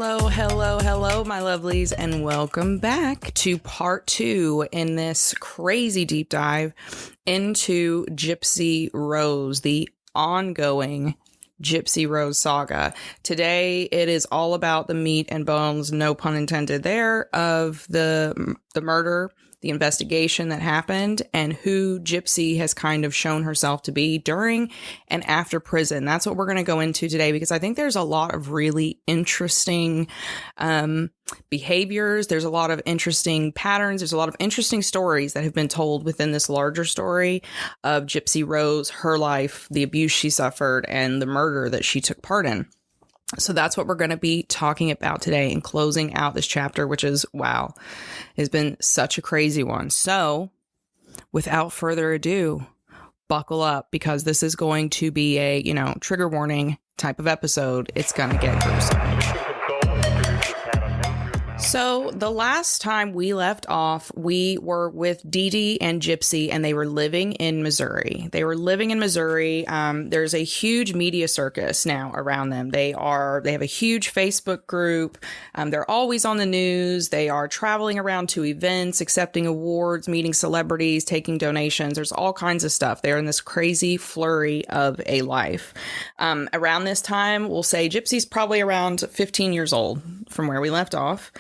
Hello, my lovelies, and welcome back to part 2 in this crazy deep dive into Gypsy Rose, the ongoing Gypsy Rose saga. Today, it is all about the meat and bones, no pun intended there, of the murder, the investigation that happened, and who Gypsy has kind of shown herself to be during and after prison. That's what we're going to go into today, because I think there's a lot of really interesting behaviors. There's a lot of interesting patterns. There's a lot of interesting stories that have been told within this larger story of Gypsy Rose, her life, the abuse she suffered, and the murder that she took part in. So that's what we're going to be talking about today and closing out this chapter, which is, wow, has been such a crazy one. So without further ado, buckle up, because this is going to be a, trigger warning type of episode. It's going to get gruesome. So the last time we left off, we were with Dee Dee and Gypsy, and they were living in Missouri. There's a huge media circus now around them. They have a huge Facebook group. They're always on the news. They are traveling around to events, accepting awards, meeting celebrities, taking donations. There's all kinds of stuff. They're in this crazy flurry of a life. Around this time, we'll say Gypsy's probably around 15 years old from where we left off.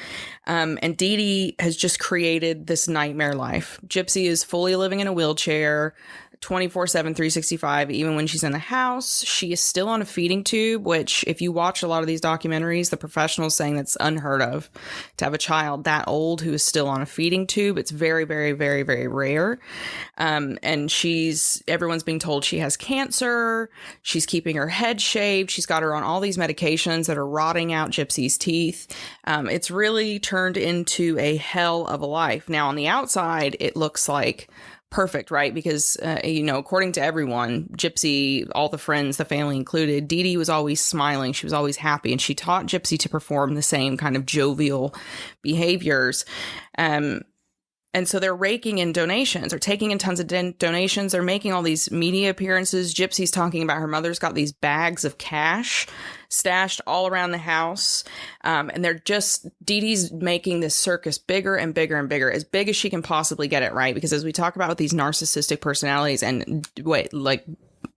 And Dee Dee has just created this nightmare life. Gypsy is fully living in a wheelchair, 24/7, 365. Even when she's in the house, she is still on a feeding tube, which if you watch a lot of these documentaries, the professionals saying that's unheard of to have a child that old who is still on a feeding tube. It's very, very, very, very rare. And everyone's being told she has cancer. She's keeping her head shaved. She's got her on all these medications that are rotting out Gypsy's teeth. It's really turned into a hell of a life. Now, on the outside, it looks like perfect, right? Because, according to everyone, Gypsy, all the friends, the family included, Dee Dee was always smiling. She was always happy. And she taught Gypsy to perform the same kind of jovial behaviors. And so they're raking in donations, or taking in tons of donations. They're making all these media appearances. Gypsy's talking about her mother's got these bags of cash stashed all around the house. And Dee Dee's making this circus bigger and bigger and bigger, as big as she can possibly get it, right? Because as we talk about with these narcissistic personalities, and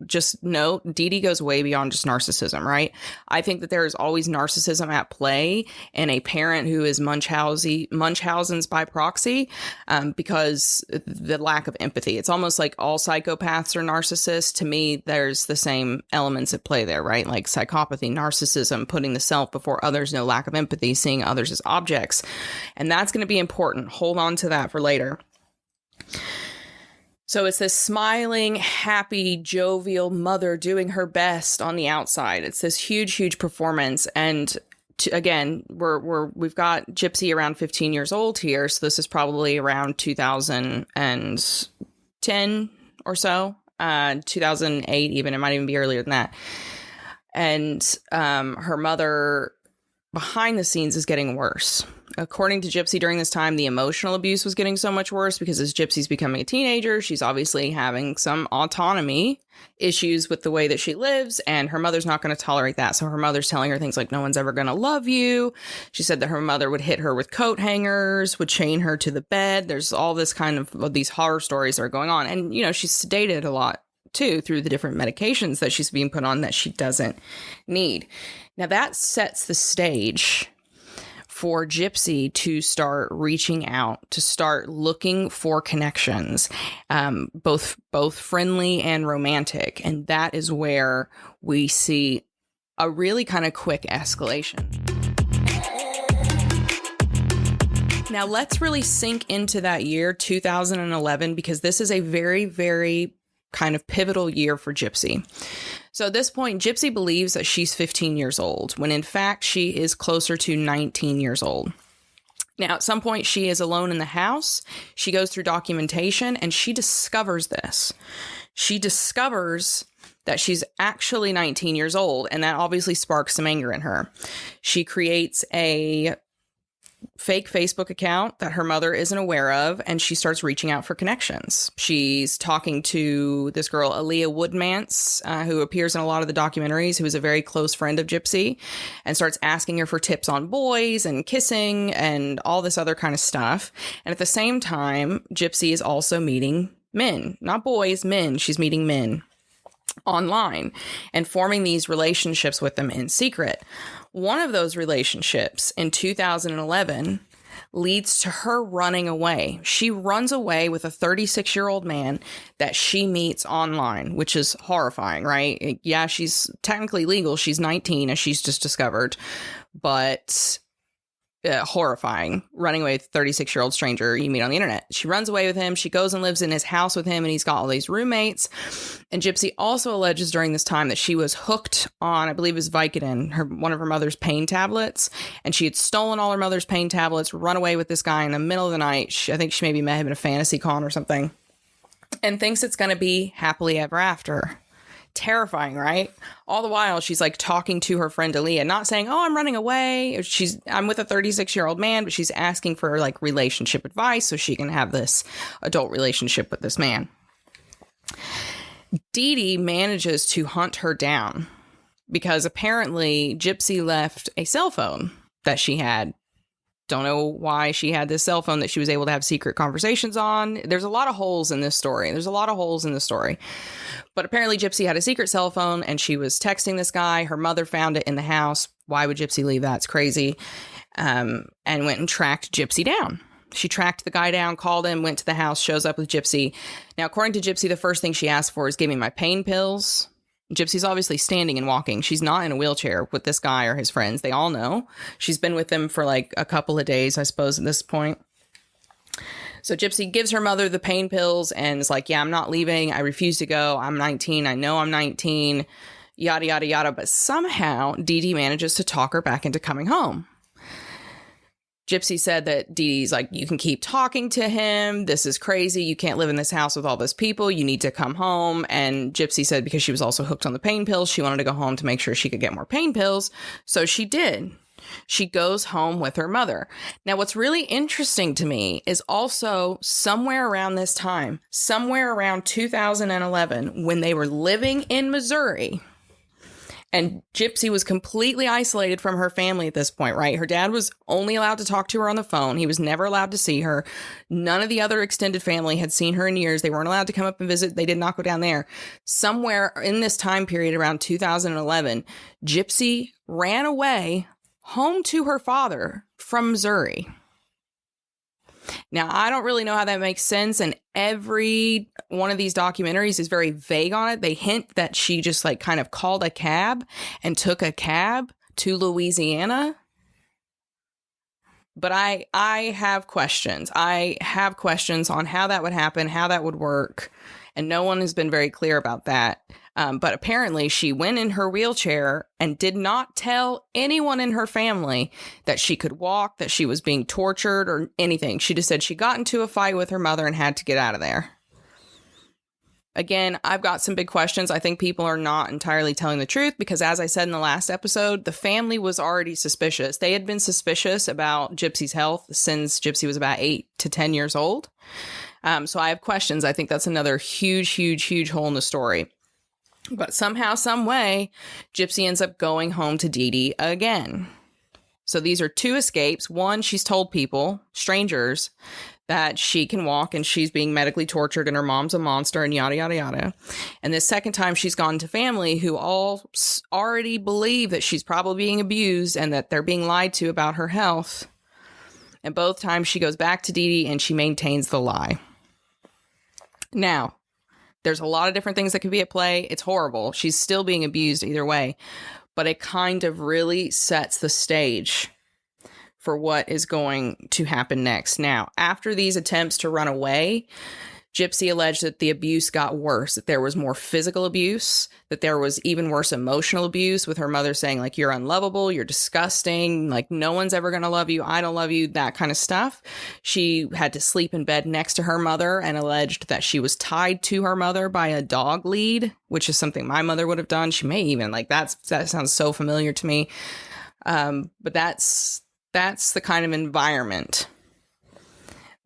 just note, Dee Dee goes way beyond just narcissism, right? I think that there is always narcissism at play in a parent who is Munchausen's by proxy, because the lack of empathy. It's almost like all psychopaths are narcissists. To me, there's the same elements at play there, right? Like psychopathy, narcissism, putting the self before others, no lack of empathy, seeing others as objects. And that's going to be important. Hold on to that for later. So it's this smiling, happy, jovial mother doing her best on the outside. It's this huge, huge performance. And again, we've got Gypsy around 15 years old here. So this is probably around 2010 or so, 2008 even. It might even be earlier than that. And her mother behind the scenes is getting worse. According to Gypsy, during this time, the emotional abuse was getting so much worse, because as Gypsy's becoming a teenager, she's obviously having some autonomy issues with the way that she lives, and her mother's not going to tolerate that. So her mother's telling her things like, no one's ever going to love you. She said that her mother would hit her with coat hangers, would chain her to the bed. There's all this kind of these horror stories that are going on. And, she's sedated a lot too through the different medications that she's being put on that she doesn't need. Now that sets the stage for Gypsy to start reaching out, to start looking for connections, both friendly and romantic. And that is where we see a really kind of quick escalation. Now let's really sink into that year, 2011, because this is a very, very kind of pivotal year for Gypsy. So at this point, Gypsy believes that she's 15 years old, when in fact she is closer to 19 years old. Now, at some point, she is alone in the house. She goes through documentation, and she discovers this. She discovers that she's actually 19 years old, and that obviously sparks some anger in her. She creates a fake Facebook account that her mother isn't aware of, and she starts reaching out for connections. She's talking to this girl, Aaliyah Woodmance, who appears in a lot of the documentaries, who is a very close friend of Gypsy, and starts asking her for tips on boys and kissing and all this other kind of stuff. And at the same time, Gypsy is also meeting men, not boys, men. She's meeting men online and forming these relationships with them in secret. One of those relationships in 2011 leads to her running away. She runs away with a 36-year-old man that she meets online, which is horrifying, right? Yeah, she's technically legal. She's 19, as she's just discovered, but horrifying. Running away with a 36-year-old stranger you meet on the internet. She runs away with him. She goes and lives in his house with him, and he's got all these roommates. And Gypsy also alleges during this time that she was hooked on, I believe it was Vicodin, one of her mother's pain tablets, and she had stolen all her mother's pain tablets, run away with this guy in the middle of the night. I think she maybe met him at a fantasy con or something, and thinks it's going to be happily ever after. Terrifying, right? All the while, she's like talking to her friend Aaliyah, not saying, "Oh, I'm running away." I'm with a 36-year-old man, but she's asking for like relationship advice so she can have this adult relationship with this man. Dee Dee manages to hunt her down because apparently Gypsy left a cell phone that she had. Don't know why she had this cell phone that she was able to have secret conversations on. There's a lot of holes in this story. But apparently Gypsy had a secret cell phone and she was texting this guy. Her mother found it in the house. Why would Gypsy leave that? It's crazy. And went and tracked Gypsy down. She tracked the guy down, called him, went to the house, shows up with Gypsy. Now, according to Gypsy, the first thing she asked for is give me my pain pills. Gypsy's obviously standing and walking. She's not in a wheelchair with this guy or his friends. They all know. She's been with them for like a couple of days, I suppose, at this point. So Gypsy gives her mother the pain pills and is like, yeah, I'm not leaving. I refuse to go. I'm 19. I know I'm 19. Yada, yada, yada. But somehow Dee Dee manages to talk her back into coming home. Gypsy said that Dee Dee's like, you can keep talking to him. This is crazy. You can't live in this house with all these people. You need to come home. And Gypsy said because she was also hooked on the pain pills, she wanted to go home to make sure she could get more pain pills. So she did. She goes home with her mother. Now, what's really interesting to me is also somewhere around this time, somewhere around 2011, when they were living in Missouri, and Gypsy was completely isolated from her family at this point, right? Her dad was only allowed to talk to her on the phone. He was never allowed to see her. None of the other extended family had seen her in years. They weren't allowed to come up and visit. They did not go down there. Somewhere in this time period around 2011, Gypsy ran away home to her father from Missouri. Now, I don't really know how that makes sense, and every one of these documentaries is very vague on it. They hint that she just like kind of called a cab and took a cab to Louisiana. But I have questions. I have questions on how that would happen, how that would work, and no one has been very clear about that. But apparently she went in her wheelchair and did not tell anyone in her family that she could walk, that she was being tortured or anything. She just said she got into a fight with her mother and had to get out of there. Again, I've got some big questions. I think people are not entirely telling the truth because, as I said in the last episode, the family was already suspicious. They had been suspicious about Gypsy's health since Gypsy was about 8 to 10 years old. So I have questions. I think that's another huge hole in the story. But somehow, some way, Gypsy ends up going home to Dee Dee again. So these are two escapes. One, she's told people, strangers, that she can walk and she's being medically tortured and her mom's a monster and yada, yada, yada. And the second time she's gone to family who all already believe that she's probably being abused and that they're being lied to about her health. And both times she goes back to Dee Dee and she maintains the lie. Now, there's a lot of different things that could be at play. It's horrible. She's still being abused either way. But it kind of really sets the stage for what is going to happen next. Now, after these attempts to run away, Gypsy alleged that the abuse got worse, that there was more physical abuse, that there was even worse emotional abuse with her mother saying, like, you're unlovable, you're disgusting, like, no one's ever going to love you, I don't love you, that kind of stuff. She had to sleep in bed next to her mother and alleged that she was tied to her mother by a dog lead, which is something my mother would have done. She may even, like, that sounds so familiar to me. But that's That's the kind of environment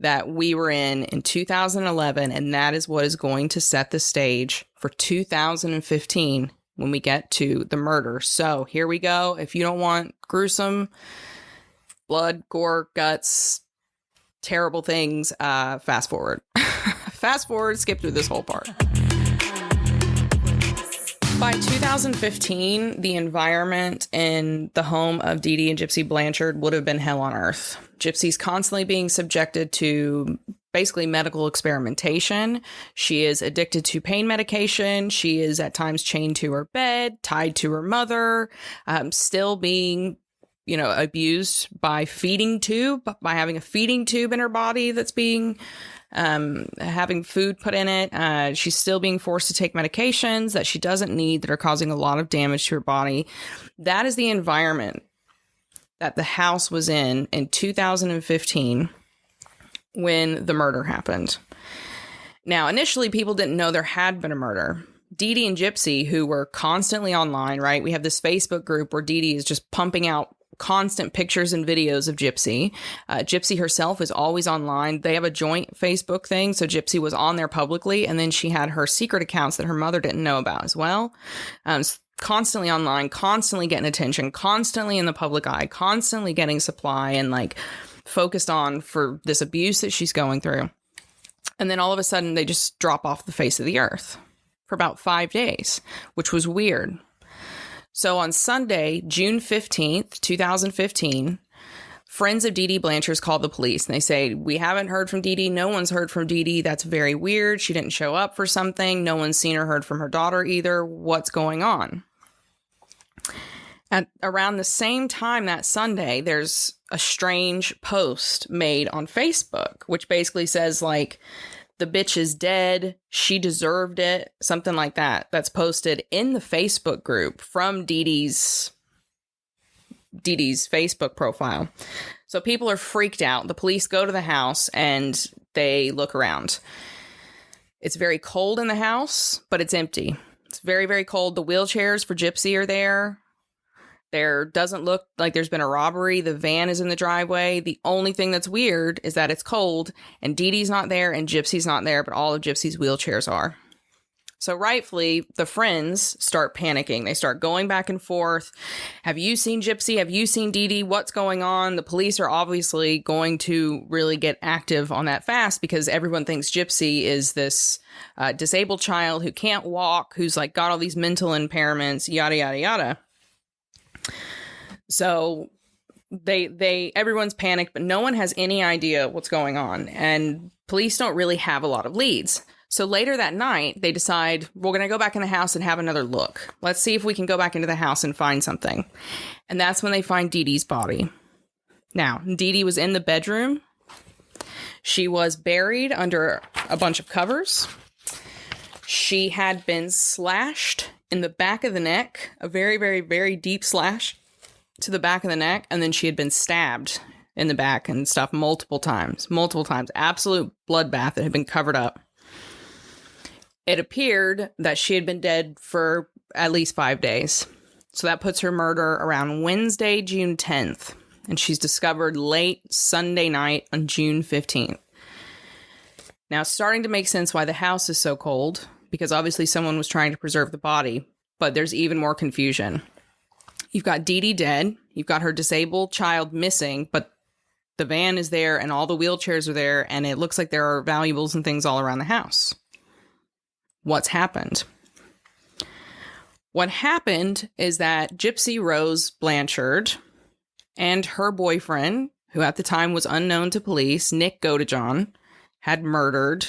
that we were in 2011, and that is what is going to set the stage for 2015 when we get to the murder. So here we go. If you don't want gruesome blood, gore, guts, terrible things, fast forward. Fast forward, skip through this whole part. By 2015, the environment in the home of Dee Dee and Gypsy Blanchard would have been hell on earth. Gypsy's constantly being subjected to basically medical experimentation. She is addicted to pain medication. She is at times chained to her bed, tied to her mother, still being, abused by having a feeding tube in her body that's being having food put in it. She's still being forced to take medications that she doesn't need that are causing a lot of damage to her body. That is the environment that the house was in 2015 when the murder happened. Now, initially, people didn't know there had been a murder. Dee Dee and Gypsy, who were constantly online, right? We have this Facebook group where Dee Dee is just pumping out constant pictures and videos of Gypsy. Gypsy herself is always online. They have a joint Facebook thing, so Gypsy was on there publicly, and then she had her secret accounts that her mother didn't know about as well. Constantly online, constantly getting attention, constantly in the public eye, constantly getting supply and focused on for this abuse that she's going through. And then all of a sudden they just drop off the face of the earth for about 5 days, which was weird. So on Sunday, June 15th, 2015, friends of Dee Dee Blanchard's called the police, and they say, we haven't heard from Dee Dee. No one's heard from Dee Dee. That's very weird. She didn't show up for something. No one's seen or heard from her daughter either. What's going on? At around the same time that Sunday, there's a strange post made on Facebook, which basically says, the bitch is dead. She deserved it. Something like that. That's posted in the Facebook group from Dee Dee's Facebook profile. So people are freaked out. The police go to the house and they look around. It's very cold in the house, but it's empty. It's very, very cold. The wheelchairs for Gypsy are there. There doesn't look like there's been a robbery. The van is in the driveway. The only thing that's weird is that it's cold and Dee Dee's not there and Gypsy's not there, but all of Gypsy's wheelchairs are. So rightfully, the friends start panicking. They start going back and forth. Have you seen Gypsy? Have you seen Dee Dee? What's going on? The police are obviously going to really get active on that fast because everyone thinks Gypsy is this disabled child who can't walk, who's got all these mental impairments, yada, yada, yada. So everyone's panicked, but no one has any idea what's going on. And police don't really have a lot of leads. So later that night, they decide, we're going to go back in the house and have another look. Let's see if we can go back into the house and find something. And that's when they find Dee Dee's body. Now, Dee Dee was in the bedroom. She was buried under a bunch of covers. She had been slashed in the back of the neck, a very, very, very deep slash to the back of the neck. And then she had been stabbed in the back and stuff multiple times. Absolute bloodbath that had been covered up. It appeared that she had been dead for at least 5 days. So that puts her murder around Wednesday, June 10th. And she's discovered late Sunday night on June 15th. Now, it's starting to make sense why the house is so cold, because obviously someone was trying to preserve the body, but there's even more confusion. You've got Dee Dee dead. You've got her disabled child missing, but the van is there and all the wheelchairs are there, and it looks like there are valuables and things all around the house. What's happened? What happened is that Gypsy Rose Blanchard and her boyfriend, who at the time was unknown to police, Nick Godejohn, had murdered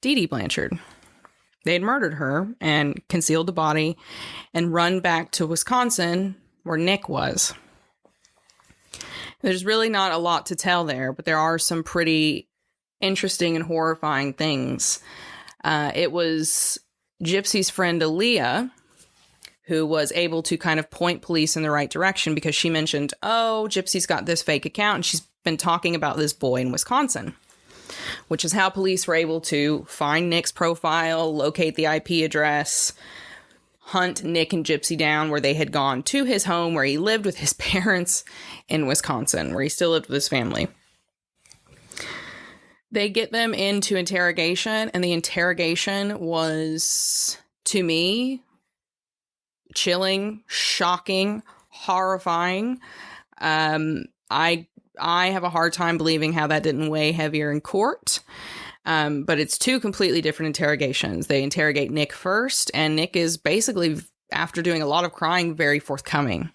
Dee Dee Blanchard. They had murdered her and concealed the body and run back to Wisconsin where Nick was. There's really not a lot to tell there, but there are some pretty interesting and horrifying things. It was Gypsy's friend Aaliyah who was able to kind of point police in the right direction because she mentioned, Gypsy's got this fake account and she's been talking about this boy in Wisconsin, which is how police were able to find Nick's profile, locate the IP address, hunt Nick and Gypsy down, where they had gone to his home where he lived with his parents in Wisconsin, where he still lived with his family. They get them into interrogation, and the interrogation was, to me, chilling, shocking, horrifying. I have a hard time believing how that didn't weigh heavier in court. But it's two completely different interrogations. They interrogate Nick first, and Nick is basically, after doing a lot of crying, very forthcoming.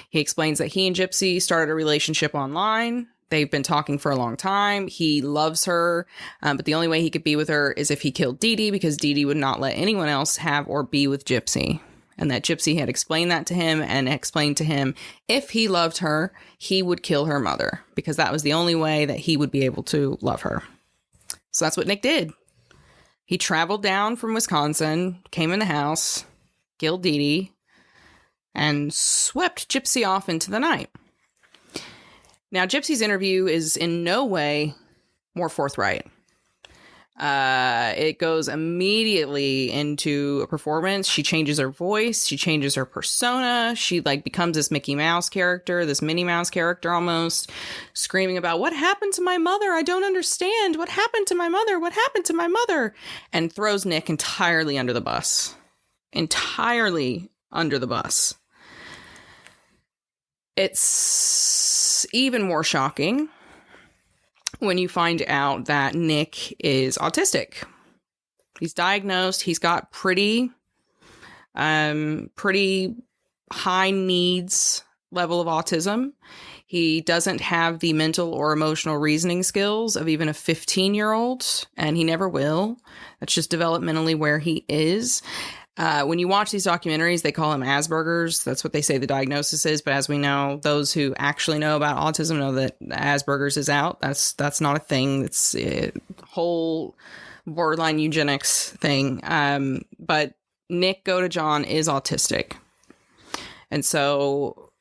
He explains that he and Gypsy started a relationship online. They've been talking for a long time. He loves her, but the only way he could be with her is if he killed Dee Dee, because Dee Dee would not let anyone else have or be with Gypsy. And that Gypsy had explained that to him, and explained to him if he loved her, he would kill her mother, because that was the only way that he would be able to love her. So that's what Nick did. He traveled down from Wisconsin, came in the house, killed Dee Dee, and swept Gypsy off into the night. Now, Gypsy's interview is in no way more forthright. It goes immediately into a performance. She changes her voice. She changes her persona. She becomes this Mickey Mouse character, this Minnie Mouse character almost, screaming about, "What happened to my mother? I don't understand. What happened to my mother? What happened to my mother?" And throws Nick entirely under the bus. Entirely under the bus. It's even more shocking when you find out that Nick is autistic. He's diagnosed. He's got pretty high needs level of autism. He doesn't have the mental or emotional reasoning skills of even a 15-year-old, and he never will. That's just developmentally where he is. When you watch these documentaries, they call him Asperger's. That's what they say the diagnosis is. But as we know, those who actually know about autism know that Asperger's is out. That's not a thing. It's a whole borderline eugenics thing. But Nick Godejohn is autistic. And so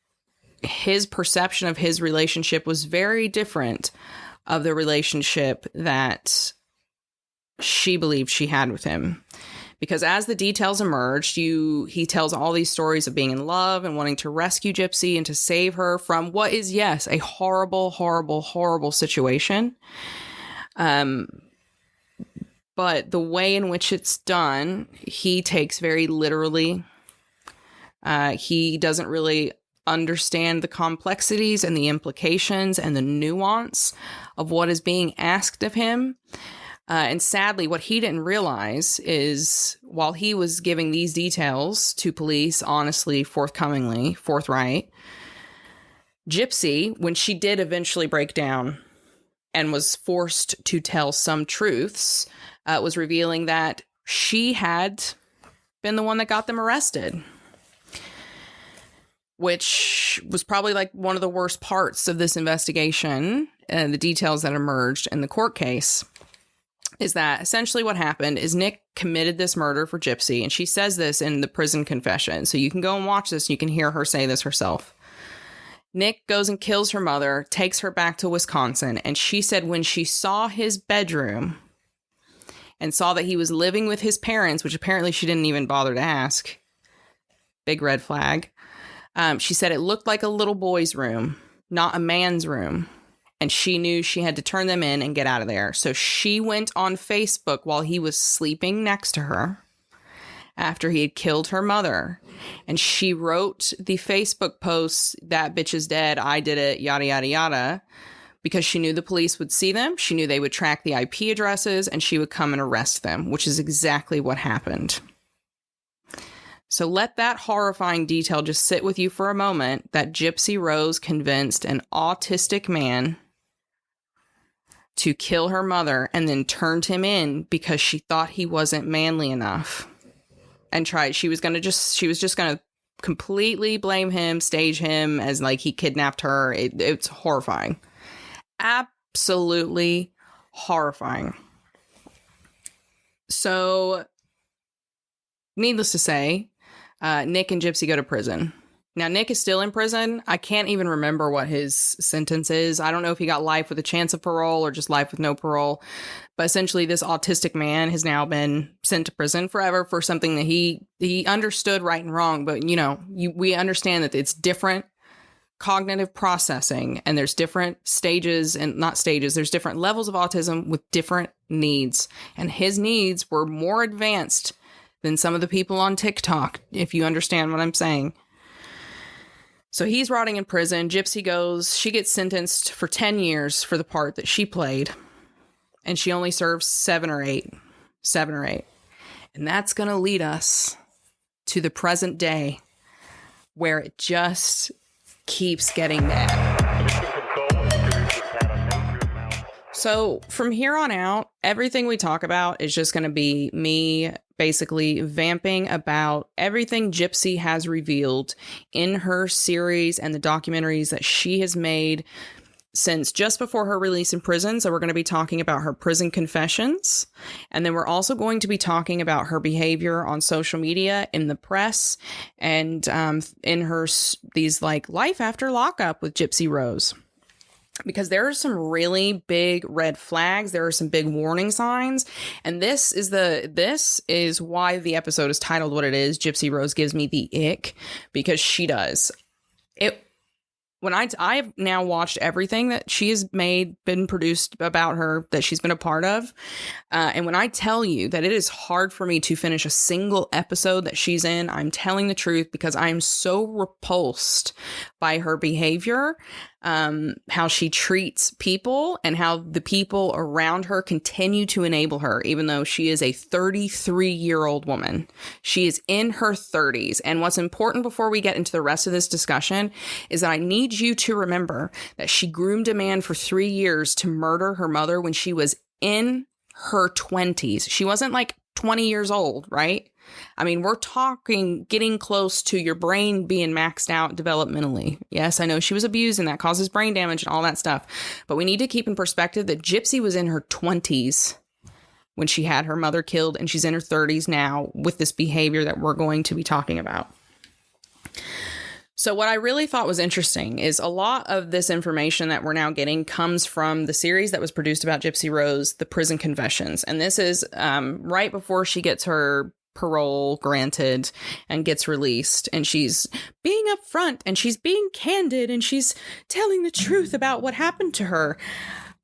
his perception of his relationship was very different of the relationship that she believed she had with him. Because as the details emerged, he tells all these stories of being in love and wanting to rescue Gypsy and to save her from what is, yes, a horrible, horrible, horrible situation. But the way in which it's done, he takes very literally. He doesn't really understand the complexities and the implications and the nuance of what is being asked of him. And sadly, what he didn't realize is while he was giving these details to police, honestly, forthright, Gypsy, when she did eventually break down and was forced to tell some truths, was revealing that she had been the one that got them arrested, which was probably one of the worst parts of this investigation and the details that emerged in the court case. Is that essentially what happened is Nick committed this murder for Gypsy, and she says this in the prison confession. So you can go and watch this, and you can hear her say this herself. Nick goes and kills her mother, takes her back to Wisconsin, and she said when she saw his bedroom and saw that he was living with his parents, which apparently she didn't even bother to ask, big red flag, she said it looked like a little boy's room, not a man's room. And she knew she had to turn them in and get out of there. So she went on Facebook while he was sleeping next to her after he had killed her mother. And she wrote the Facebook post, "That bitch is dead. I did it, yada, yada, yada," because she knew the police would see them. She knew they would track the IP addresses and she would come and arrest them, which is exactly what happened. So let that horrifying detail just sit with you for a moment, that Gypsy Rose convinced an autistic man to kill her mother and then turned him in because she thought he wasn't manly enough and she was just going to completely blame him, stage him as he kidnapped her. It's horrifying. Absolutely horrifying. So needless to say, Nick and Gypsy go to prison. Now, Nick is still in prison. I can't even remember what his sentence is. I don't know if he got life with a chance of parole or just life with no parole. But essentially, this autistic man has now been sent to prison forever for something that he understood right and wrong. But, we understand that it's different cognitive processing, and there's different stages, and not stages, there's different levels of autism with different needs. And his needs were more advanced than some of the people on TikTok, if you understand what I'm saying. So he's rotting in prison. Gypsy she gets sentenced for 10 years for the part that she played. And she only serves 7 or 8. 7 or 8. And that's going to lead us to the present day, where it just keeps getting bad. So from here on out, everything we talk about is just going to be me basically vamping about everything Gypsy has revealed in her series and the documentaries that she has made since just before her release in prison. So we're going to be talking about her prison confessions. And then we're also going to be talking about her behavior on social media, in the press, and in her these like life after lockup with Gypsy Rose. Because there are some really big red flags. There are some big warning signs. And this is why the episode is titled what it is. Gypsy Rose gives me the ick, because she does. When I've now watched everything that she has been produced about her, that she's been a part of. And when I tell you that it is hard for me to finish a single episode that she's in, I'm telling the truth, because I'm so repulsed by her behavior, how she treats people, and how the people around her continue to enable her, even though she is a 33-year-old woman. She is in her 30s. And what's important before we get into the rest of this discussion is that I need you to remember that she groomed a man for 3 years to murder her mother when she was in her 20s. She wasn't like 20 years old, right? I mean, we're talking getting close to your brain being maxed out developmentally. Yes, I know she was abused and that causes brain damage and all that stuff. But we need to keep in perspective that Gypsy was in her 20s when she had her mother killed, and she's in her 30s now with this behavior that we're going to be talking about. So what I really thought was interesting is a lot of this information that we're now getting comes from the series that was produced about Gypsy Rose, The Prison Confessions. And this is right before she gets her parole granted and gets released, and she's being upfront and she's being candid and she's telling the truth about what happened to her.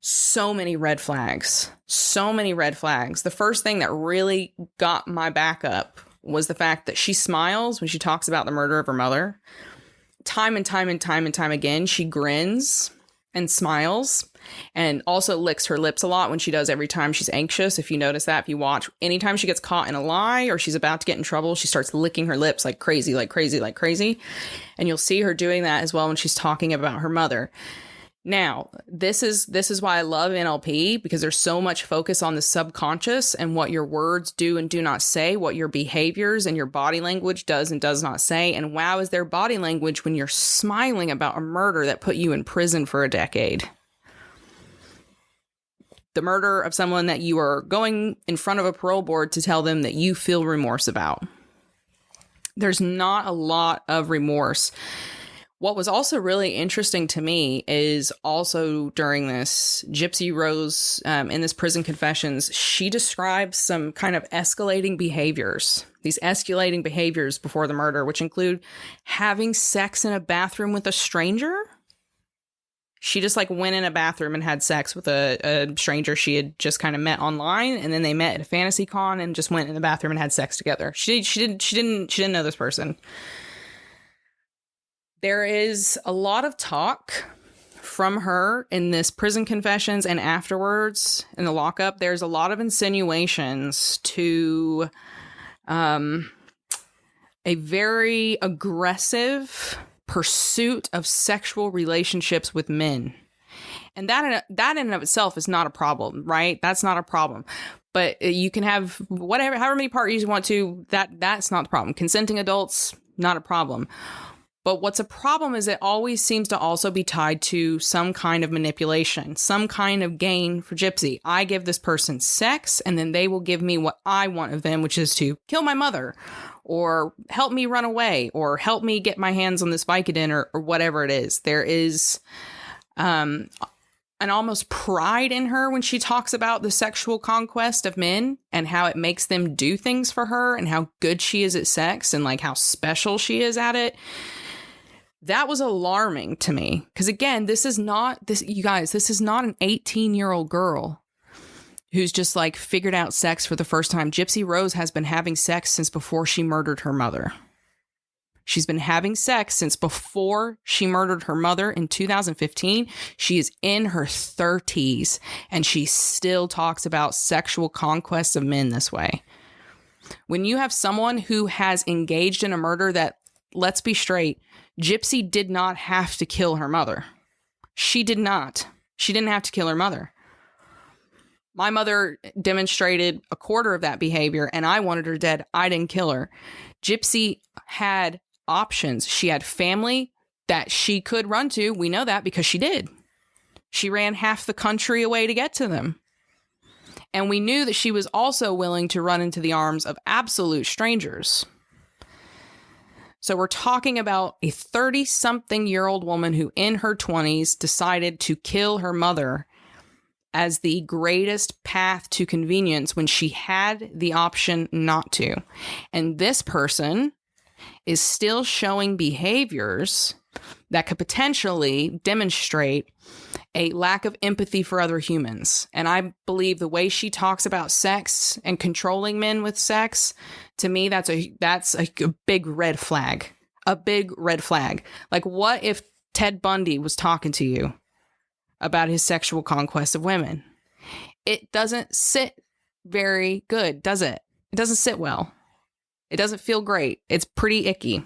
So many red flags. The first thing that really got my back up was the fact that she smiles when she talks about the murder of her mother. Time and time again, she grins and smiles, and also licks her lips a lot when she does every time she's anxious. If you notice that, if you watch, anytime she gets caught in a lie or she's about to get in trouble, she starts licking her lips like crazy. And you'll see her doing that as well when she's talking about her mother. Now, this is why I love NLP, because there's so much focus on the subconscious and what your words do and do not say, what your behaviors and your body language does and does not say. And wow, is there body language when you're smiling about a murder that put you in prison for a decade? The murder of someone that you are going in front of a parole board to tell them that you feel remorse about. There's not a lot of remorse. What was also really interesting to me is also during this Gypsy Rose, in this prison confessions, she describes some kind of escalating behaviors. These escalating behaviors before the murder, which include having sex in a bathroom with a stranger. She just like went in a bathroom and had sex with a stranger she had just kind of met online, and then they met at a fantasy con and just went in the bathroom and had sex together. She didn't know this person. There is a lot of talk from her in this prison confessions and afterwards in the lockup. There's a lot of insinuations to a very aggressive pursuit of sexual relationships with men. And that in and of itself is not a problem, right? That's not a problem. But you can have however many partners you want to, that's not the problem. Consenting adults, not a problem. But what's a problem is it always seems to also be tied to some kind of manipulation, some kind of gain for Gypsy. I give this person sex, and then they will give me what I want of them, which is to kill my mother or help me run away, or help me get my hands on this Vicodin, or whatever it is. There is an almost pride in her when she talks about the sexual conquest of men and how it makes them do things for her and how good she is at sex and like how special she is at it. That was alarming to me. Because again, this is not an 18-year-old girl who's just like figured out sex for the first time. Gypsy Rose has been having sex since before she murdered her mother. She's been having sex since before she murdered her mother in 2015. She is in her 30s and she still talks about sexual conquests of men this way. When you have someone who has engaged in a murder that, let's be straight, Gypsy did not have to kill her mother. She did not. She didn't have to kill her mother. My mother demonstrated a quarter of that behavior and I wanted her dead. I didn't kill her. Gypsy had options. She had family that she could run to. We know that because she did. She ran half the country away to get to them. And we knew that she was also willing to run into the arms of absolute strangers. So we're talking about a 30-something-year-old woman who in her 20s decided to kill her mother as the greatest path to convenience when she had the option not to. And this person is still showing behaviors that could potentially demonstrate a lack of empathy for other humans. And I believe the way she talks about sex and controlling men with sex, to me, that's a big red flag. A big red flag. Like, what if Ted Bundy was talking to you about his sexual conquest of women? It doesn't sit very good, does it? It doesn't sit well. It doesn't feel great. It's pretty icky.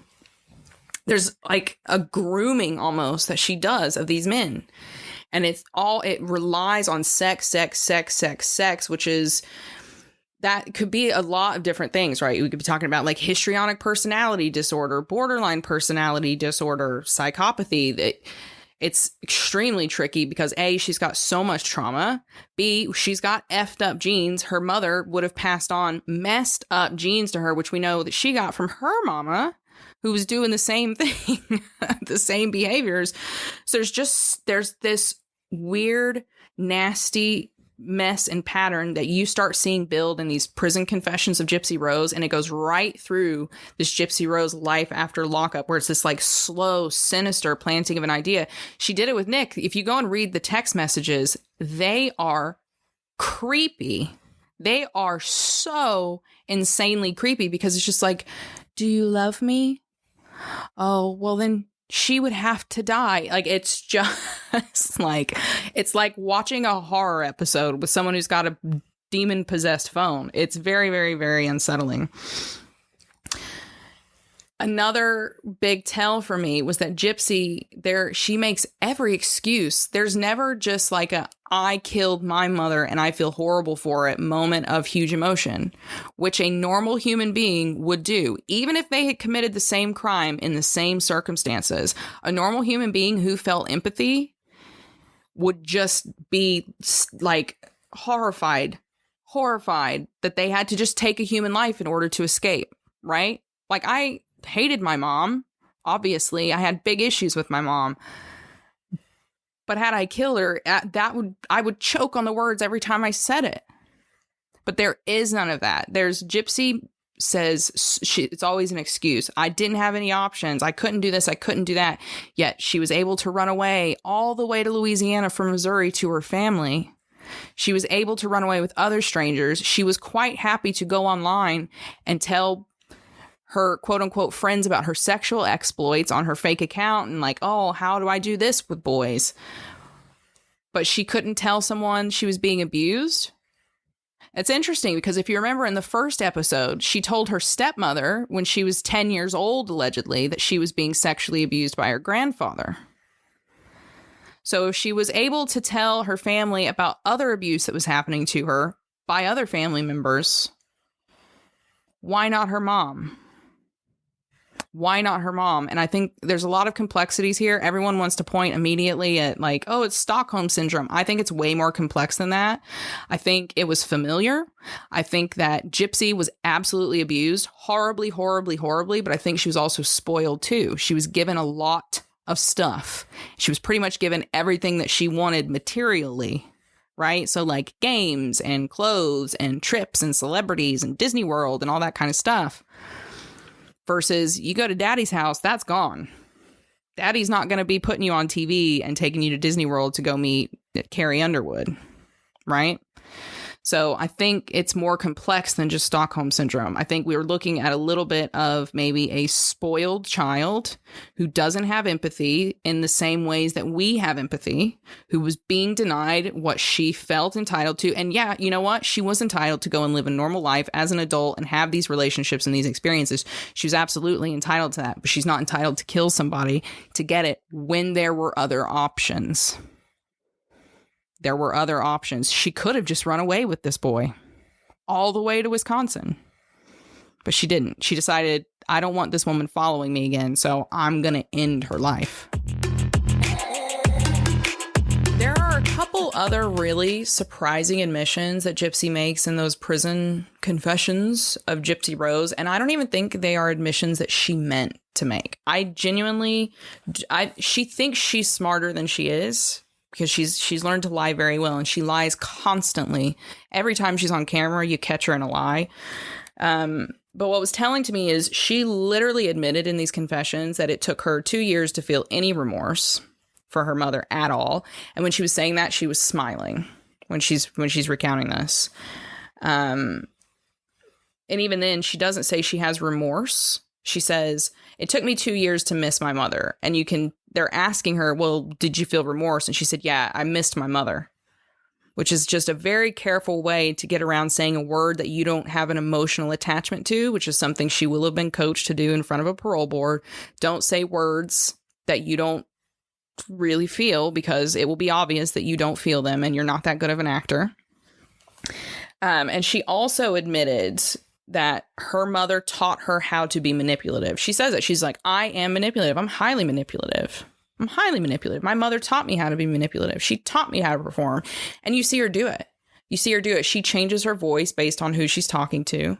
There's like a grooming almost that she does of these men. And it relies on sex, which is, that could be a lot of different things, right? We could be talking about like histrionic personality disorder, borderline personality disorder, psychopathy. It's extremely tricky because A, she's got so much trauma. B, she's got effed up genes. Her mother would have passed on messed up genes to her, which we know that she got from her mama, who was doing the same thing, the same behaviors. So there's this weird, nasty mess and pattern that you start seeing build in these prison confessions of Gypsy Rose, and it goes right through this Gypsy Rose life after lockup, where it's this like slow, sinister planting of an idea. She did it with Nick. If you go and read the text messages, they are creepy. They are so insanely creepy because it's just like, do you love me? Oh, well then she would have to die. Like, it's just like, it's like watching a horror episode with someone who's got a demon possessed phone. It's very, very, very unsettling. Another big tell for me was that Gypsy, she makes every excuse. There's never just like I killed my mother and I feel horrible for it moment of huge emotion, which a normal human being would do. Even if they had committed the same crime in the same circumstances, a normal human being who felt empathy would just be like horrified that they had to just take a human life in order to escape, right? Like, I hated my mom. Obviously, I had big issues with my mom. But had I killed her, I would choke on the words every time I said it. But there is none of that. Gypsy says it's always an excuse. I didn't have any options. I couldn't do this. I couldn't do that. Yet she was able to run away all the way to Louisiana from Missouri to her family. She was able to run away with other strangers. She was quite happy to go online and tell her quote unquote friends about her sexual exploits on her fake account and like, oh, how do I do this with boys? But she couldn't tell someone she was being abused. It's interesting because if you remember in the first episode, she told her stepmother when she was 10 years old, allegedly, that she was being sexually abused by her grandfather. So if she was able to tell her family about other abuse that was happening to her by other family members, why not her mom? Why not her mom? And I think there's a lot of complexities here. Everyone wants to point immediately at like, oh, it's Stockholm syndrome. I think it's way more complex than that. I think it was familiar. I think that Gypsy was absolutely abused, horribly, horribly, horribly. But I think she was also spoiled too. She was given a lot of stuff. She was pretty much given everything that she wanted materially. Right? So like games and clothes and trips and celebrities and Disney World and all that kind of stuff. Versus you go to daddy's house, that's gone. Daddy's not going to be putting you on TV and taking you to Disney World to go meet Carrie Underwood. Right? So I think it's more complex than just Stockholm syndrome. I think we were looking at a little bit of maybe a spoiled child who doesn't have empathy in the same ways that we have empathy, who was being denied what she felt entitled to. And yeah, you know what? She was entitled to go and live a normal life as an adult and have these relationships and these experiences. She was absolutely entitled to that, but she's not entitled to kill somebody to get it when there were other options. There were other options. She could have just run away with this boy all the way to Wisconsin, but she didn't. She decided, I don't want this woman following me again, so I'm going to end her life. There are a couple other really surprising admissions that Gypsy makes in those prison confessions of Gypsy Rose, and I don't even think they are admissions that she meant to make. She thinks she's smarter than she is, because she's learned to lie very well, and she lies constantly. Every time she's on camera, you catch her in a lie. But what was telling to me is she literally admitted in these confessions that it took her 2 years to feel any remorse for her mother at all. And when she was saying that, she was smiling when she's recounting this. And even then, she doesn't say she has remorse. She says, it took me 2 years to miss my mother. And they're asking her, well, did you feel remorse? And she said, yeah, I missed my mother, which is just a very careful way to get around saying a word that you don't have an emotional attachment to, which is something she will have been coached to do in front of a parole board. Don't say words that you don't really feel, because it will be obvious that you don't feel them and you're not that good of an actor. And she also admitted that her mother taught her how to be manipulative. She says it. She's like, I am manipulative. I'm highly manipulative. My mother taught me how to be manipulative. She taught me how to perform. And you see her do it. She changes her voice based on who she's talking to.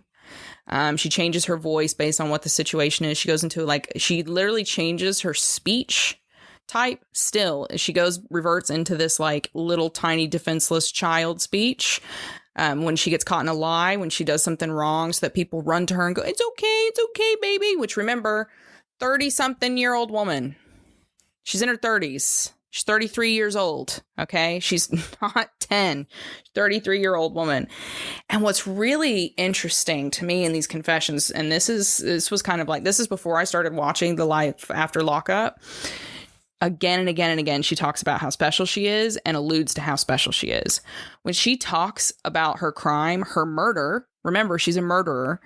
She changes her voice based on what the situation is. She goes into she literally changes her speech type still. She reverts into this like little tiny defenseless child speech. When she gets caught in a lie, when she does something wrong, so that people run to her and go, it's okay, baby. Which, remember, 30-something-year-old woman. She's in her 30s. She's 33 years old, okay? She's not 10. 33-year-old woman. And what's really interesting to me in these confessions, and this was kind of like, this is before I started watching The Life After Lockup. Again and again and again, she talks about how special she is and alludes to how special she is. When she talks about her crime, her murder, remember, she's a murderer.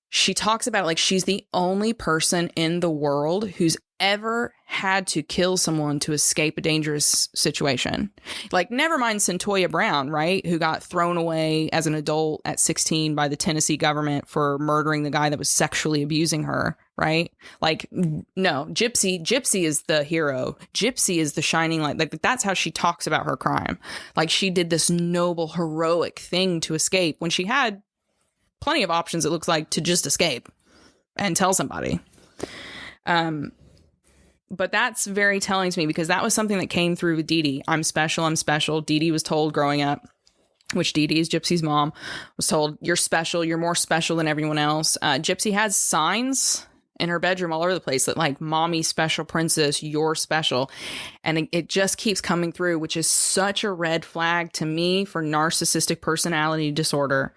She talks about it like she's the only person in the world who's ever had to kill someone to escape a dangerous situation. Like, never mind Centoya Brown, right? Who got thrown away as an adult at 16 by the Tennessee government for murdering the guy that was sexually abusing her, right? Like, no, Gypsy is the hero. Gypsy is the shining light. Like, that's how she talks about her crime. Like, she did this noble, heroic thing to escape when she had plenty of options, it looks like, to just escape and tell somebody. But that's very telling to me, because that was something that came through with Dee Dee. I'm special. Dee Dee was told growing up, which Dee Dee is Gypsy's mom, was told, you're special. You're more special than everyone else. Gypsy has signs in her bedroom all over the place that like, mommy, special princess, you're special. And it just keeps coming through, which is such a red flag to me for narcissistic personality disorder.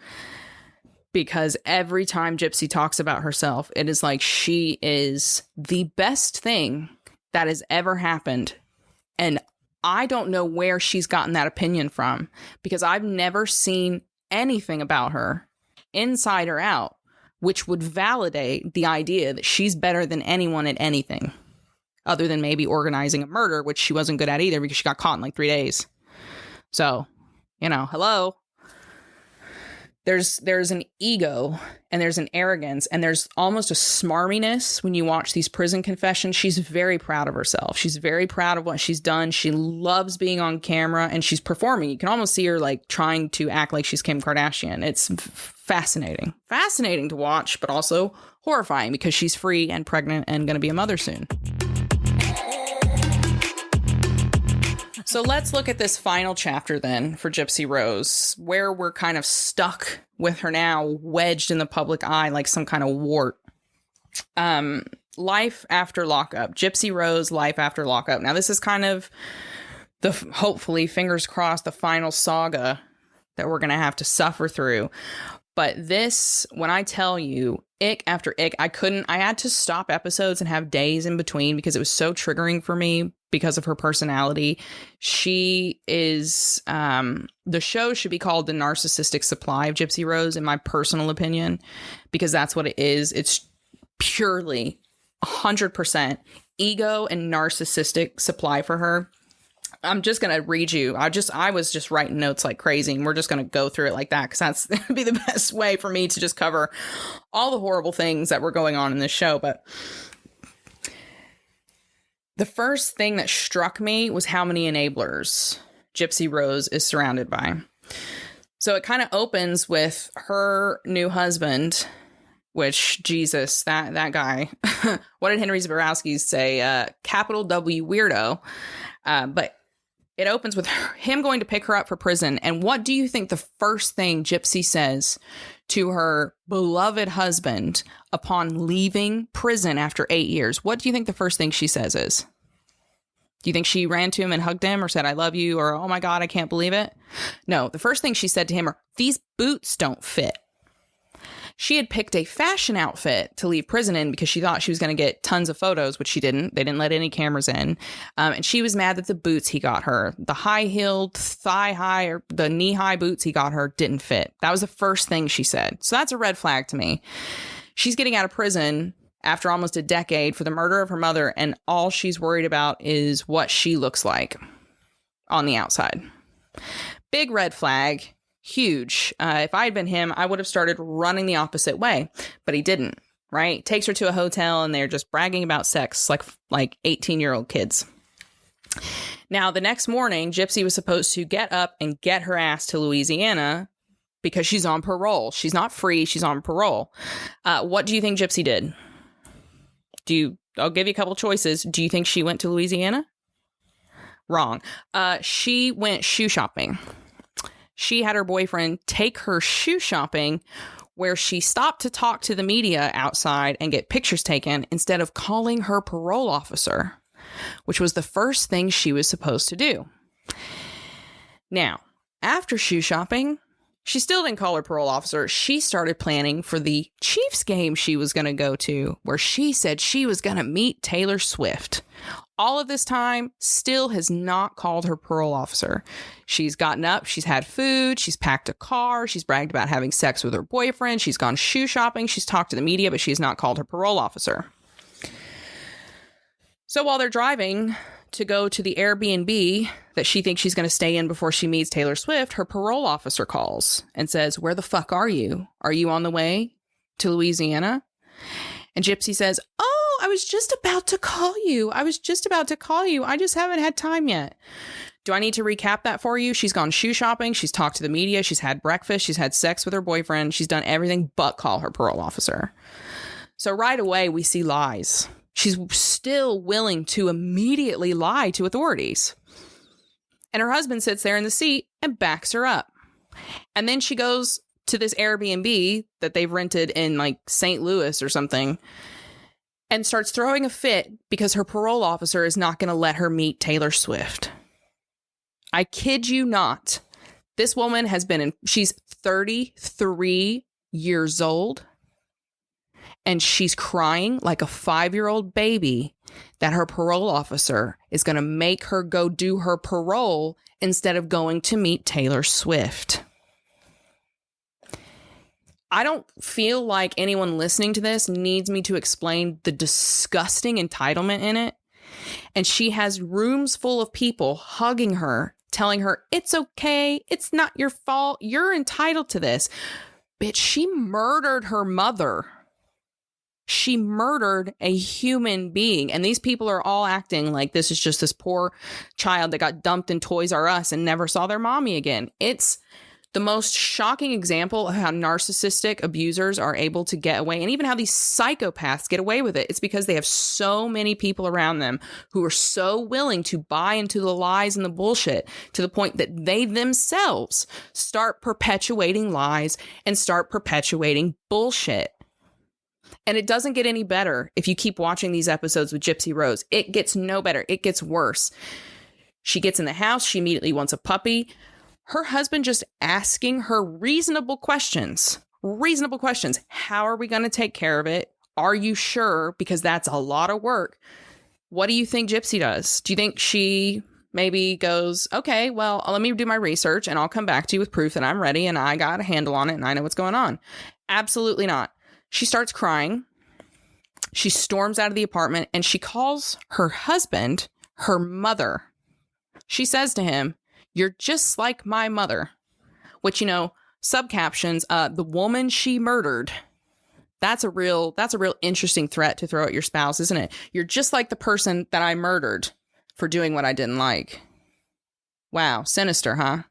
Because every time Gypsy talks about herself, it is like she is the best thing that has ever happened. And I don't know where she's gotten that opinion from, because I've never seen anything about her, inside or out, which would validate the idea that she's better than anyone at anything, other than maybe organizing a murder, which she wasn't good at either, because she got caught in like 3 days. So, hello. there's an ego and there's an arrogance and there's almost a smarminess when you watch these prison confessions. She's very proud of herself. She's very proud of what she's done. She loves being on camera and she's performing. You can almost see her like trying to act like she's Kim Kardashian. It's fascinating to watch, but also horrifying because she's free and pregnant and going to be a mother soon. So let's look at this final chapter then for Gypsy Rose, where we're kind of stuck with her now, wedged in the public eye like some kind of wart. Life after lockup. Gypsy Rose, life after lockup. Now this is kind of the, hopefully, fingers crossed, the final saga that we're going to have to suffer through. But this, when I tell you, ick after ick, I had to stop episodes and have days in between because it was so triggering for me because of her personality. She is, the show should be called The Narcissistic Supply of Gypsy Rose, in my personal opinion, because that's what it is. It's purely 100% ego and narcissistic supply for her. I'm just going to read you. I was just writing notes like crazy, and we're just going to go through it like that because that's going to be the best way for me to just cover all the horrible things that were going on in this show. But the first thing that struck me was how many enablers Gypsy Rose is surrounded by. So it kind of opens with her new husband, which, Jesus, that guy, what did Henry Zaborowski say? Capital W weirdo. But it opens with him going to pick her up for prison. And what do you think the first thing Gypsy says to her beloved husband upon leaving prison after 8 years? What do you think the first thing she says is? Do you think she ran to him and hugged him or said, I love you, or, oh my God, I can't believe it? No, the first thing she said to him are, these boots don't fit. She had picked a fashion outfit to leave prison in because she thought she was going to get tons of photos, which she didn't. They didn't let any cameras in. And she was mad that the boots he got her, the high-heeled, thigh-high, or the knee-high boots he got her didn't fit. That was the first thing she said. So that's a red flag to me. She's getting out of prison after almost a decade for the murder of her mother, and all she's worried about is what she looks like on the outside. Big red flag. Huge. If I had been him, I would have started running the opposite way, but he didn't, right? Takes her to a hotel and they're just bragging about sex like 18-year-old kids. Now, the next morning, Gypsy was supposed to get up and get her ass to Louisiana because she's on parole. She's not free. She's on parole. What do you think Gypsy did? I'll give you a couple choices. Do you think she went to Louisiana? Wrong. She went shoe shopping. She had her boyfriend take her shoe shopping, where she stopped to talk to the media outside and get pictures taken instead of calling her parole officer, which was the first thing she was supposed to do. Now, after shoe shopping, she still didn't call her parole officer. She started planning for the Chiefs game she was going to go to, where she said she was going to meet Taylor Swift. All of this time, still has not called her parole officer. She's gotten up, she's had food, she's packed a car, she's bragged about having sex with her boyfriend, she's gone shoe shopping, she's talked to the media, but she's not called her parole officer. So while they're driving to go to the Airbnb that she thinks she's going to stay in before she meets Taylor Swift, her parole officer calls and says, "Where the fuck are you? Are you on the way to Louisiana?" And Gypsy says, "Oh, I was just about to call you. I just haven't had time yet." Do I need to recap that for you? She's gone shoe shopping. She's talked to the media. She's had breakfast. She's had sex with her boyfriend. She's done everything but call her parole officer. So right away, we see lies. She's still willing to immediately lie to authorities. And her husband sits there in the seat and backs her up. And then she goes to this Airbnb that they've rented in like St. Louis or something and starts throwing a fit because her parole officer is not going to let her meet Taylor Swift. I kid you not. This woman she's 33 years old, and she's crying like a 5-year-old baby that her parole officer is going to make her go do her parole instead of going to meet Taylor Swift. I don't feel like anyone listening to this needs me to explain the disgusting entitlement in it. And she has rooms full of people hugging her, telling her, it's okay, it's not your fault, you're entitled to this. bitch, she murdered her mother. She murdered a human being. And these people are all acting like this is just this poor child that got dumped in Toys R Us and never saw their mommy again. It's the most shocking example of how narcissistic abusers are able to get away, and even how these psychopaths get away with it. It's because they have so many people around them who are so willing to buy into the lies and the bullshit to the point that they themselves start perpetuating lies and start perpetuating bullshit. And it doesn't get any better if you keep watching these episodes with Gypsy Rose. It gets no better. It gets worse. She gets in the house. She immediately wants a puppy. Her husband just asking her reasonable questions. Reasonable questions. How are we going to take care of it? Are you sure? Because that's a lot of work. What do you think Gypsy does? Do you think she maybe goes, okay, well, let me do my research and I'll come back to you with proof that I'm ready and I got a handle on it and I know what's going on? Absolutely not. She starts crying. She storms out of the apartment and she calls her husband her mother. She says to him, "You're just like my mother," which, you know, subcaptions, the woman she murdered. That's a real interesting threat to throw at your spouse, isn't it? You're just like the person that I murdered for doing what I didn't like. Wow, sinister, huh?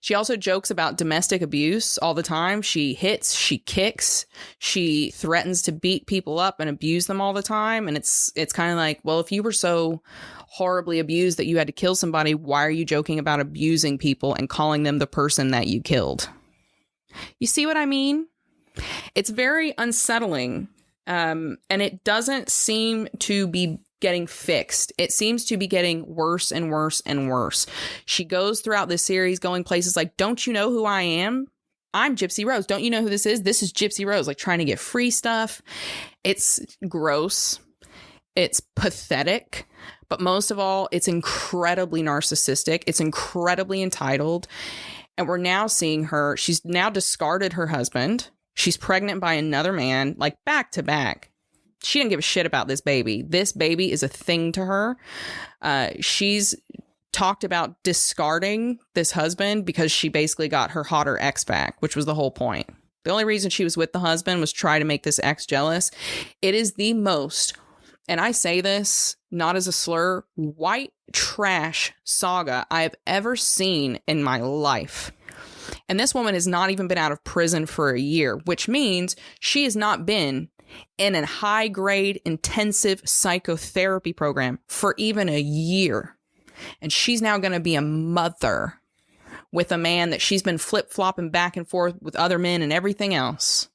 She also jokes about domestic abuse all the time. She hits, she kicks, she threatens to beat people up and abuse them all the time. And it's kind of like, well, if you were so horribly abused that you had to kill somebody, why are you joking about abusing people and calling them the person that you killed? You see what I mean? It's very unsettling. And it doesn't seem to be getting fixed. It seems to be getting worse and worse and worse. She goes throughout this series going places like, don't you know who I am? I'm Gypsy Rose. Don't you know who this is? This is Gypsy Rose, like trying to get free stuff. It's gross. It's pathetic. But most of all, it's incredibly narcissistic. It's incredibly entitled. And we're now seeing her. She's now discarded her husband. She's pregnant by another man, like back to back. She didn't give a shit about this baby. This baby is a thing to her. She's talked about discarding this husband because she basically got her hotter ex back, which was the whole point. The only reason she was with the husband was try to make this ex jealous. It is the most, and I say this not as a slur, white trash saga I have ever seen in my life. And this woman has not even been out of prison for a year, which means she has not been in a high-grade intensive psychotherapy program for even a year. And she's now going to be a mother with a man that she's been flip-flopping back and forth with other men and everything else,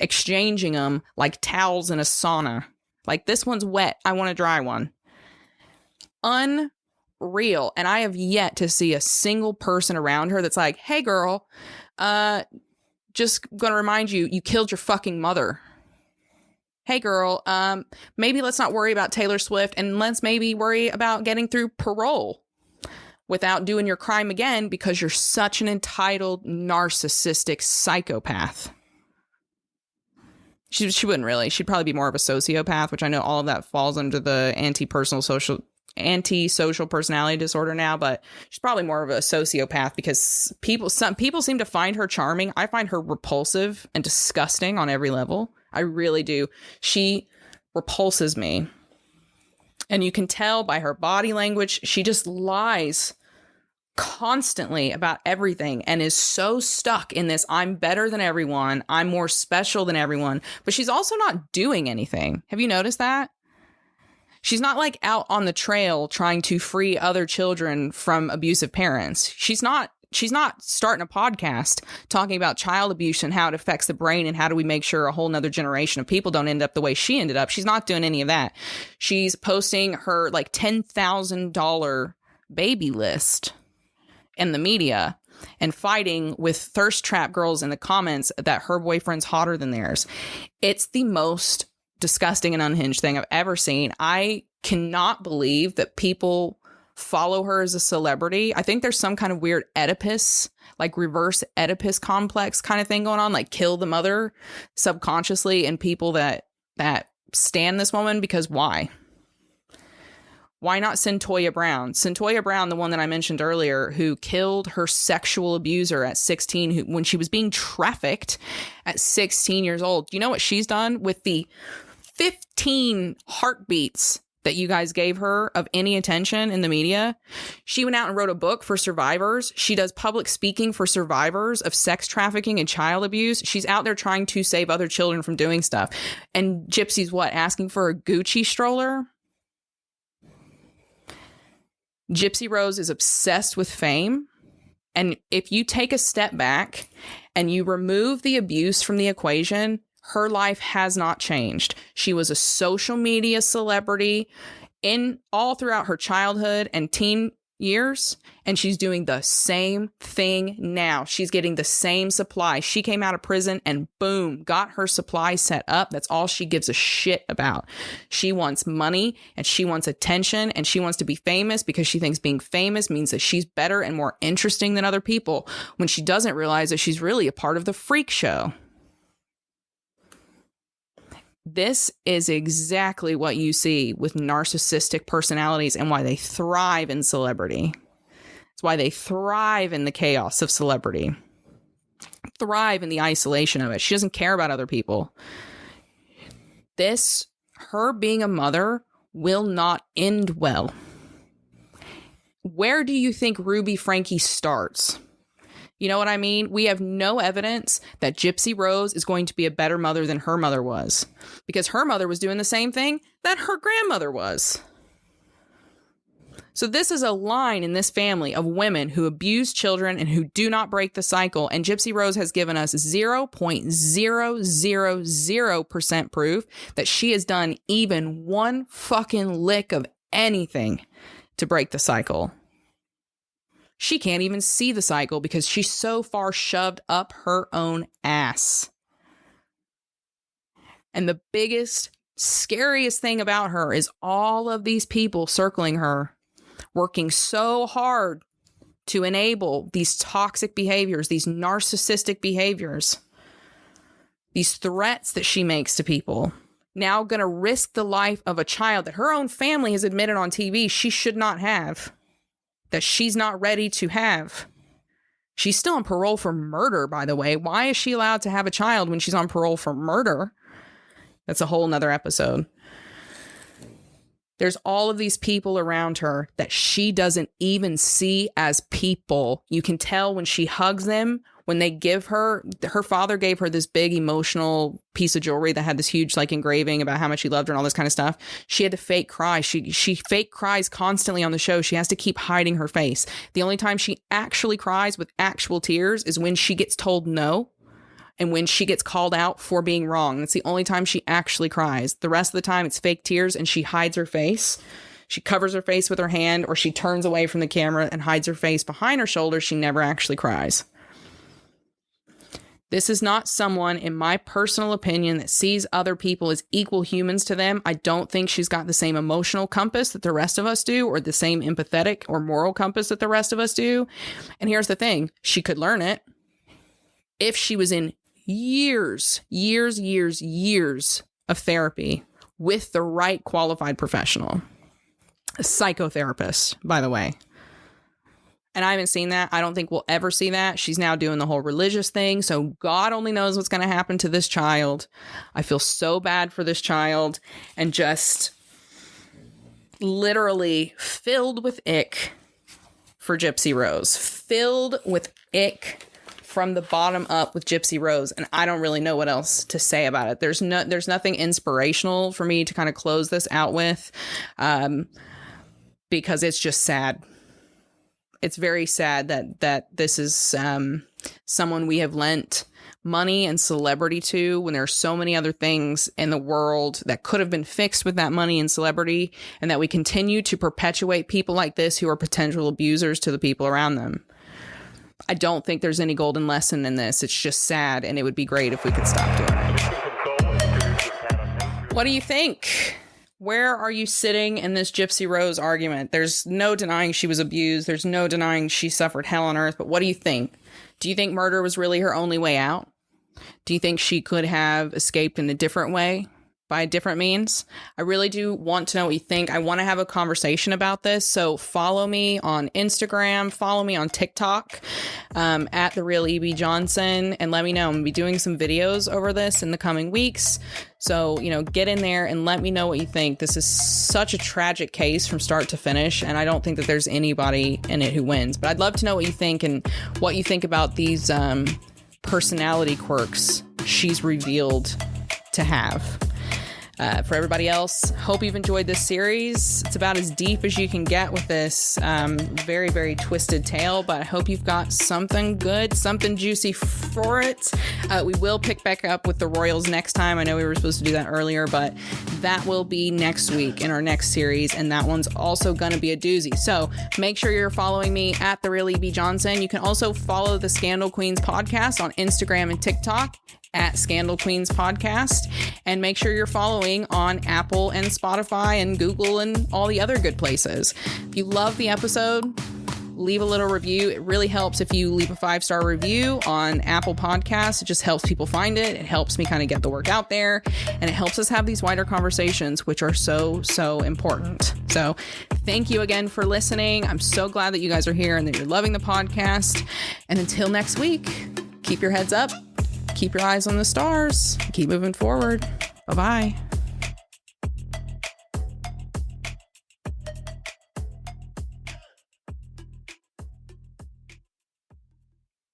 exchanging them like towels in a sauna. Like, this one's wet, I want a dry one. Unreal. And I have yet to see a single person around her that's like, hey girl, just gonna remind you, you killed your fucking mother. Hey girl, maybe let's not worry about Taylor Swift and let's maybe worry about getting through parole without doing your crime again because you're such an entitled, narcissistic psychopath. She wouldn't really. She'd probably be more of a sociopath, which I know all of that falls under the antisocial personality disorder now, but she's probably more of a sociopath because some people seem to find her charming. I find her repulsive and disgusting on every level. I really do. She repulses me. And you can tell by her body language, she just lies constantly about everything and is so stuck in this, I'm better than everyone, I'm more special than everyone, but she's also not doing anything. Have you noticed that? She's not like out on the trail trying to free other children from abusive parents. She's not starting a podcast talking about child abuse and how it affects the brain and how do we make sure a whole nother generation of people don't end up the way she ended up. She's not doing any of that. She's posting her like $10,000 baby list in the media and fighting with thirst trap girls in the comments that her boyfriend's hotter than theirs. It's the most disgusting and unhinged thing I've ever seen. I cannot believe that people follow her as a celebrity. I think there's some kind of weird Oedipus, like reverse Oedipus complex kind of thing going on, like kill the mother subconsciously in people that stan this woman, because why? Why not Centoya Brown? Centoya Brown, the one that I mentioned earlier, who killed her sexual abuser at 16, when she was being trafficked at 16 years old. Do you know what she's done with the 15 heartbeats that you guys gave her of any attention in the media? She went out and wrote a book for survivors. She does public speaking for survivors of sex trafficking and child abuse. She's out there trying to save other children from doing stuff. And Gypsy's what? Asking for a Gucci stroller? Gypsy Rose is obsessed with fame. And if you take a step back and you remove the abuse from the equation, her life has not changed. She was a social media celebrity in all throughout her childhood and teen years, and she's doing the same thing now. She's getting the same supply. She came out of prison and boom, got her supply set up. That's all she gives a shit about. She wants money and she wants attention and she wants to be famous because she thinks being famous means that she's better and more interesting than other people, when she doesn't realize that she's really a part of the freak show. This is exactly what you see with narcissistic personalities and why they thrive in celebrity. It's why they thrive in the chaos of celebrity, thrive in the isolation of it. She doesn't care about other people. Her being a mother will not end well. Where do you think Ruby Frankie starts? You know what I mean? We have no evidence that Gypsy Rose is going to be a better mother than her mother was, because her mother was doing the same thing that her grandmother was. So this is a line in this family of women who abuse children and who do not break the cycle. And Gypsy Rose has given us 0.000% proof that she has done even one fucking lick of anything to break the cycle. She can't even see the cycle because she's so far shoved up her own ass. And the biggest, scariest thing about her is all of these people circling her, working so hard to enable these toxic behaviors, these narcissistic behaviors, these threats that she makes to people. Now going to risk the life of a child that her own family has admitted on TV she should not have, that she's not ready to have. She's still on parole for murder, by the way. Why is she allowed to have a child when she's on parole for murder? That's a whole nother episode. There's all of these people around her that she doesn't even see as people. You can tell when she hugs them, when they give her father gave her this big emotional piece of jewelry that had this huge engraving about how much he loved her and all this kind of stuff. She had to fake cry. She fake cries constantly on the show. She has to keep hiding her face. The only time she actually cries with actual tears is when she gets told no and when she gets called out for being wrong. That's the only time she actually cries. The rest of the time it's fake tears and she hides her face. She covers her face with her hand, or she turns away from the camera and hides her face behind her shoulder. She never actually cries. This is not someone, in my personal opinion, that sees other people as equal humans to them. I don't think she's got the same emotional compass that the rest of us do, or the same empathetic or moral compass that the rest of us do. And here's the thing. She could learn it if she was in years of therapy with the right qualified professional. A psychotherapist, by the way. And I haven't seen that. I don't think we'll ever see that. She's now doing the whole religious thing. So God only knows what's going to happen to this child. I feel so bad for this child, and just literally filled with ick for Gypsy Rose. Filled with ick from the bottom up with Gypsy Rose. And I don't really know what else to say about it. There's nothing inspirational for me to kind of close this out with, because it's just sad. It's very sad that this is someone we have lent money and celebrity to, when there are so many other things in the world that could have been fixed with that money and celebrity, and that we continue to perpetuate people like this who are potential abusers to the people around them. I don't think there's any golden lesson in this. It's just sad, and it would be great if we could stop doing it. What do you think? Where are you sitting in this Gypsy Rose argument? There's no denying she was abused. There's no denying she suffered hell on earth. But what do you think? Do you think murder was really her only way out? Do you think she could have escaped in a different way? by different means. I really do want to know what you think. I want to have a conversation about this. So follow me on Instagram, follow me on TikTok, at The Real E.B. Johnson, and let me know. I'm going to be doing some videos over this in the coming weeks. So, get in there and let me know what you think. This is such a tragic case from start to finish, and I don't think that there's anybody in it who wins. But I'd love to know what you think and what you think about these personality quirks she's revealed to have. For everybody else, hope you've enjoyed this series. It's about as deep as you can get with this very, very twisted tale, but I hope you've got something good, something juicy for it. We will pick back up with the Royals next time. I know we were supposed to do that earlier, but that will be next week in our next series, and that one's also going to be a doozy. So make sure you're following me at The Real E.B. Johnson. You can also follow the Scandal Queens podcast on Instagram and TikTok at Scandal Queens Podcast, and make sure you're following on Apple and Spotify and Google and all the other good places. If you love the episode, leave a little review. It really helps if you leave a 5-star review on Apple Podcasts. It just helps people find it. It helps me kind of get the work out there, and it helps us have these wider conversations, which are so, so important. So thank you again for listening. I'm so glad that you guys are here and that you're loving the podcast. And until next week, keep your heads up. Keep your eyes on the stars. Keep moving forward. Bye-bye.